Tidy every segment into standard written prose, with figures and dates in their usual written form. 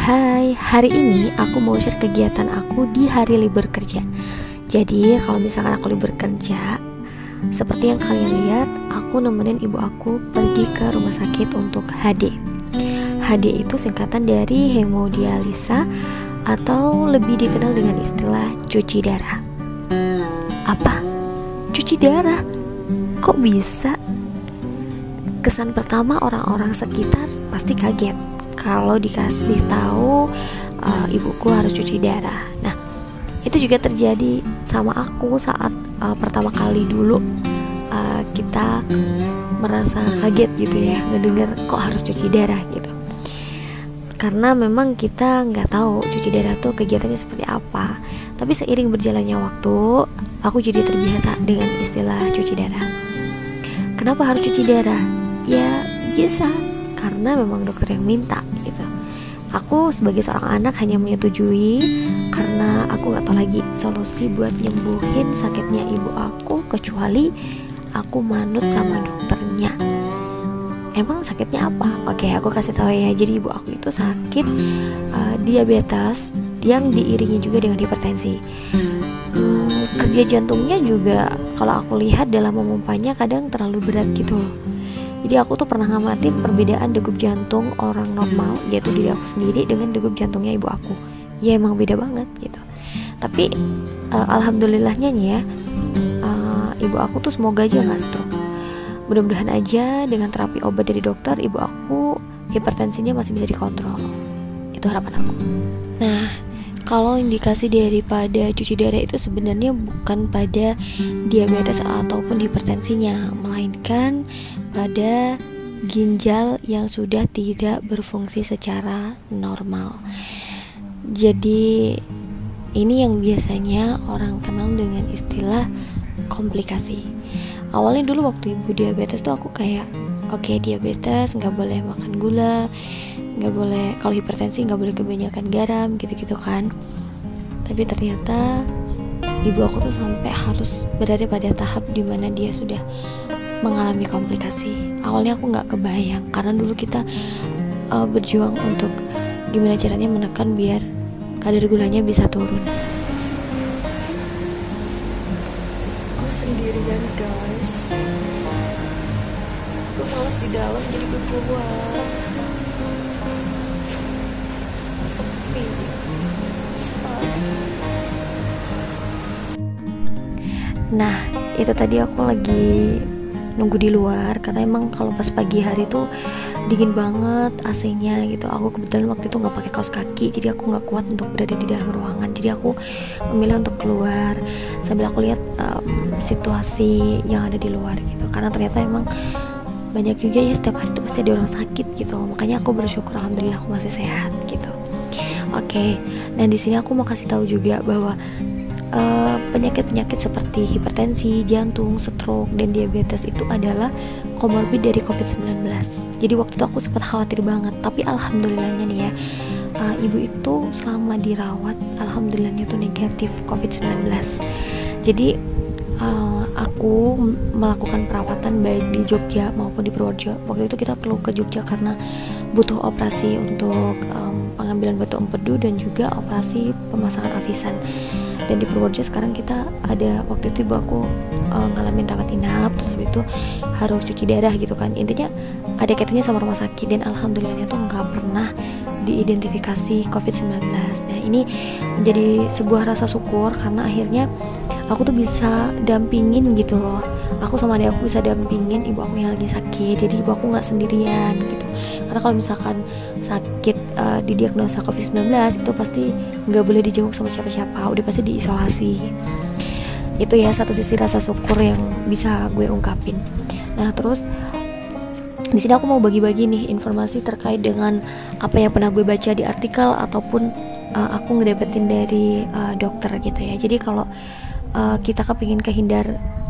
Hai, hari ini aku mau share kegiatan aku di hari libur kerja. Jadi kalau misalkan aku libur kerja, seperti yang kalian lihat, aku nemenin ibu aku pergi ke rumah sakit untuk HD. HD itu singkatan dari hemodialisa atau lebih dikenal dengan istilah cuci darah. Apa? Cuci darah? Kok bisa? Kesan pertama orang-orang sekitar pasti kaget kalau dikasih tahu ibuku harus cuci darah. Nah, itu juga terjadi sama aku saat pertama kali dulu kita merasa kaget gitu ya, ngedenger kok harus cuci darah gitu. Karena memang kita nggak tahu cuci darah tuh kegiatannya seperti apa. Tapi seiring berjalannya waktu, aku jadi terbiasa dengan istilah cuci darah. Kenapa harus cuci darah? Ya bisa, karena memang dokter yang minta gitu. Aku sebagai seorang anak hanya menyetujui karena aku nggak tahu lagi solusi buat nyembuhin sakitnya ibu aku kecuali aku manut sama dokternya. Emang sakitnya apa? Oke, aku kasih tahu ya. Jadi ibu aku itu sakit diabetes yang diiringi juga dengan hipertensi. Kerja jantungnya juga kalau aku lihat dalam memompanya kadang terlalu berat gitu. Jadi aku tuh pernah ngamatin perbedaan degup jantung orang normal, yaitu diri aku sendiri, dengan degup jantungnya ibu aku. Ya emang beda banget gitu. Tapi alhamdulillahnya nih ya, ibu aku tuh semoga aja gak stroke. Mudah-mudahan aja dengan terapi obat dari dokter, ibu aku hipertensinya masih bisa dikontrol. Itu harapan aku. Nah, kalau indikasi daripada cuci darah itu sebenarnya bukan pada diabetes ataupun hipertensinya, melainkan pada ginjal yang sudah tidak berfungsi secara normal. Jadi ini yang biasanya orang kenal dengan istilah komplikasi. Awalnya dulu waktu ibu diabetes tuh aku kayak oke, diabetes nggak boleh makan gula, nggak boleh, kalau hipertensi nggak boleh kebanyakan garam gitu-gitu kan. Tapi ternyata ibu aku tuh sampai harus berada pada tahap dimana dia sudah mengalami komplikasi. Awalnya aku nggak kebayang karena dulu kita berjuang untuk gimana caranya menekan biar kadar gulanya bisa turun. Aku sendirian guys, gue males di dalam jadi gue keluar. Sepi. Nah, itu tadi aku lagi nunggu di luar karena emang kalau pas pagi hari tuh dingin banget AC-nya gitu. Aku kebetulan waktu itu nggak pakai kaos kaki, jadi aku nggak kuat untuk berada di dalam ruangan. Jadi aku memilih untuk keluar sambil aku lihat situasi yang ada di luar gitu. Karena ternyata emang banyak juga ya, setiap hari tuh pasti ada orang sakit gitu. Makanya aku bersyukur alhamdulillah aku masih sehat gitu. Oke, nah di sini aku mau kasih tahu juga bahwa penyakit-penyakit seperti hipertensi, jantung, stroke, dan diabetes itu adalah komorbid dari COVID-19. Jadi waktu itu aku sempat khawatir banget, tapi alhamdulillahnya nih ya, ibu itu selama dirawat, alhamdulillahnya tuh negatif COVID-19. Jadi aku melakukan perawatan baik di Jogja maupun di Purworejo. Waktu itu kita perlu ke Jogja karena butuh operasi untuk pengambilan batu empedu dan juga operasi pemasangan avisan. Dan di Purworejo sekarang kita ada, waktu itu ibu aku ngalamin rawat inap, terus itu harus cuci darah gitu kan. Intinya ada kaitannya sama rumah sakit, dan alhamdulillahnya tuh nggak pernah diidentifikasi COVID-19. Nah ini menjadi sebuah rasa syukur karena akhirnya aku tuh bisa dampingin gitu loh. Aku sama adik aku bisa dampingin ibu aku yang lagi sakit, jadi ibu aku nggak sendirian gitu. Karena kalau misalkan sakit didiagnosa COVID-19 itu pasti nggak boleh dijenguk sama siapa-siapa, udah pasti diisolasi. Itu ya satu sisi rasa syukur yang bisa gue ungkapin. Nah terus di sini aku mau bagi-bagi nih informasi terkait dengan apa yang pernah gue baca di artikel ataupun aku ngedapetin dari dokter gitu ya. Jadi kalau kita kepingin kehindar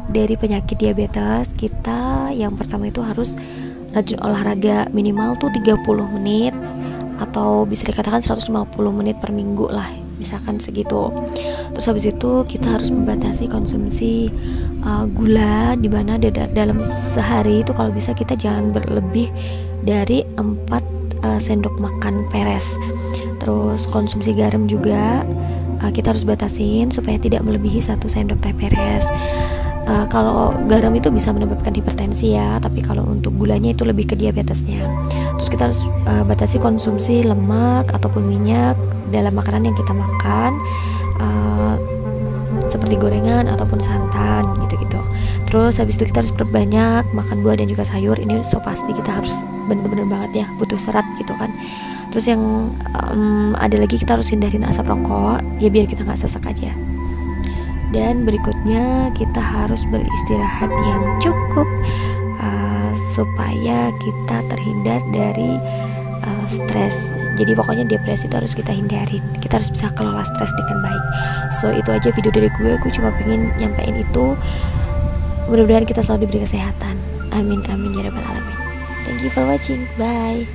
dari penyakit diabetes, kita yang pertama itu harus rajin olahraga, minimal tuh 30 menit atau bisa dikatakan 150 menit per minggu lah, misalkan segitu. Terus habis itu kita harus membatasi konsumsi gula, di mana dalam sehari itu kalau bisa kita jangan berlebih dari 4 sendok makan peres. Terus konsumsi garam juga kita harus batasin supaya tidak melebihi 1 sendok teh beres. Kalau garam itu bisa menyebabkan hipertensi ya, tapi kalau untuk gulanya itu lebih ke diabetesnya. Terus kita harus batasi konsumsi lemak ataupun minyak dalam makanan yang kita makan, seperti gorengan ataupun santan gitu-gitu. Terus habis itu kita harus perbanyak makan buah dan juga sayur. Ini so pasti kita harus bener-bener banget ya, butuh serat gitu kan. Terus yang ada lagi, kita harus hindarin asap rokok ya, biar kita nggak sesek aja. Dan berikutnya kita harus beristirahat yang cukup supaya kita terhindar dari stres. Jadi pokoknya depresi itu harus kita hindarin. Kita harus bisa kelola stres dengan baik. So itu aja video dari gue cuma pengen nyampein itu. Mudah-mudahan kita selalu diberi kesehatan. Amin amin ya rabbal alamin. Thank you for watching. Bye.